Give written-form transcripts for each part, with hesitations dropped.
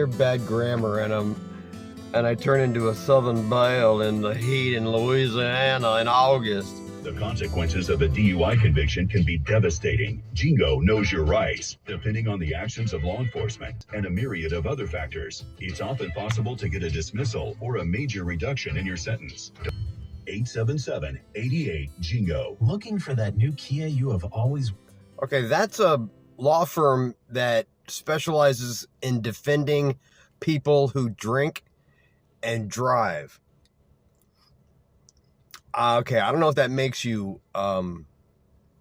hear bad grammar in them, and I turn into a Southern Belle in the heat in Louisiana in August. The consequences of a DUI conviction can be devastating. Jingo knows your rights. Depending on the actions of law enforcement and a myriad of other factors, it's often possible to get a dismissal or a major reduction in your sentence. 877-88-JINGO. Looking for that new Kia you have always... Okay, that's a law firm that specializes in defending people who drink and drive. Okay, I don't know if that makes you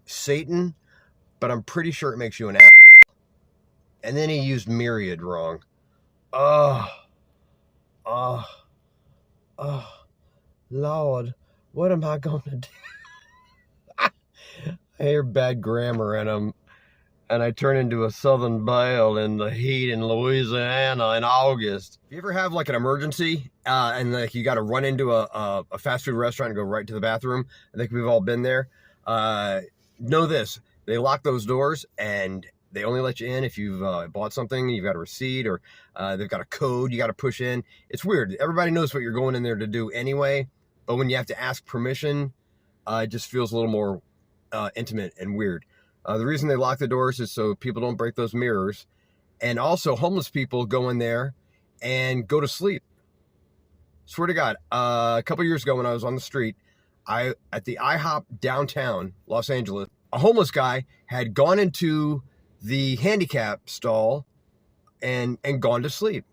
Satan, but I'm pretty sure it makes you an asshole. And then he used myriad wrong. Lord, what am I going to do? I hear bad grammar in them, and I turn into a Southern Belle in the heat in Louisiana in August. If you ever have like an emergency and like you got to run into a fast food restaurant and go right to the bathroom, I think we've all been there. Know this, they lock those doors and they only let you in if you've bought something, you've got a receipt, or they've got a code you got to push in. It's weird. Everybody knows what you're going in there to do anyway, but when you have to ask permission, it just feels a little more intimate and weird. The reason they lock the doors is so people don't break those mirrors. And also homeless people go in there and go to sleep. Swear to God, a couple years ago when I was on the street, at the IHOP downtown Los Angeles, a homeless guy had gone into the handicap stall and gone to sleep.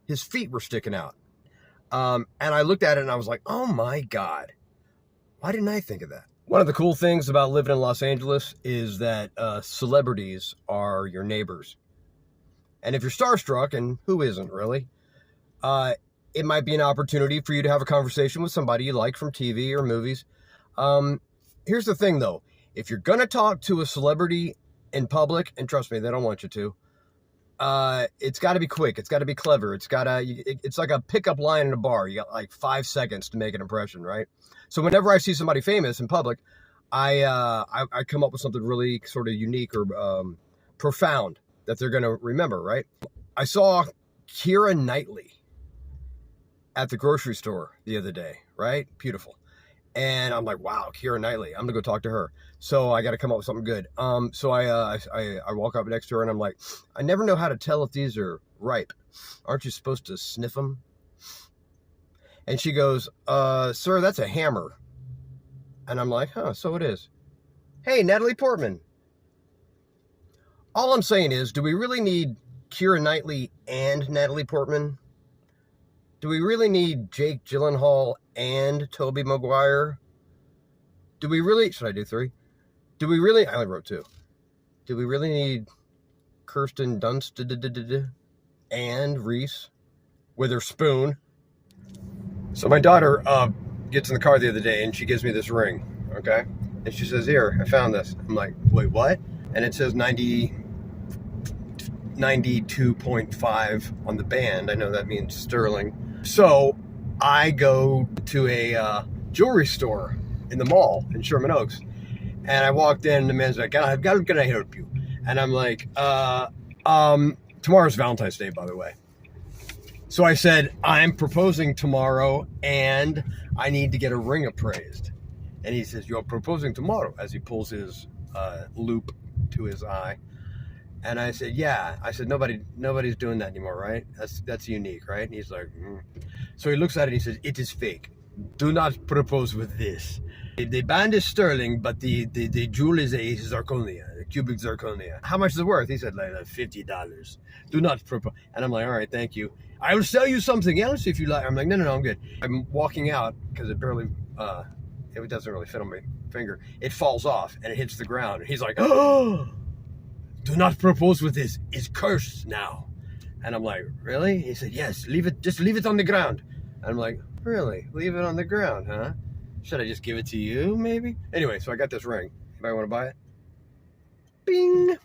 His feet were sticking out. And I looked at it and I was like, oh my God, why didn't I think of that? One of the cool things about living in Los Angeles is that celebrities are your neighbors. And if you're starstruck, and who isn't really, it might be an opportunity for you to have a conversation with somebody you like from TV or movies. Here's the thing though, if you're gonna talk to a celebrity in public, and trust me, they don't want you to, it's gotta be quick, it's gotta be clever, it's like a pickup line in a bar. You got like 5 seconds to make an impression, right? So whenever I see somebody famous in public, I come up with something really sort of unique or profound that they're gonna remember, right? I saw Keira Knightley at the grocery store the other day, right? Beautiful. And I'm like, wow, Keira Knightley, I'm gonna go talk to her. So I got to come up with something good. So I walk up next to her and I'm like, I never know how to tell if these are ripe. Aren't you supposed to sniff them? And she goes, sir, that's a hammer. And I'm like, huh, so it is. Hey, Natalie Portman. All I'm saying is, do we really need Keira Knightley and Natalie Portman? Do we really need Jake Gyllenhaal and Tobey Maguire? Do we really, should I do 3? Do we really, I only wrote 2. Do we really need Kirsten Dunst and Reese Witherspoon? So my daughter gets in the car the other day and she gives me this ring, okay? And she says, here, I found this. I'm like, wait, what? And it says 92.5 on the band. I know that means sterling. So I go to a jewelry store in the mall in Sherman Oaks. And I walked in and the man's like, can I help you? And I'm like, tomorrow's Valentine's Day, by the way. So I said, I'm proposing tomorrow and I need to get a ring appraised. And he says, you're proposing tomorrow, as he pulls his loop to his eye. And I said, yeah. I said, nobody's doing that anymore, right? That's unique, right? And he's like, So he looks at it and he says, it is fake. Do not propose with this. The band is sterling, but the jewel is a zirconia, a cubic zirconia. How much is it worth? He said, like $50. Do not propose. And I'm like, all right, thank you. I will sell you something else if you like. I'm like, no, I'm good. I'm walking out because it barely, it doesn't really fit on my finger. It falls off and it hits the ground. And he's like, oh, do not propose with this. It's cursed now. And I'm like, really? He said, yes, just leave it on the ground. And I'm like, really? Leave it on the ground, huh? Should I just give it to you, maybe? Anyway, so I got this ring. Anybody want to buy it? Bing!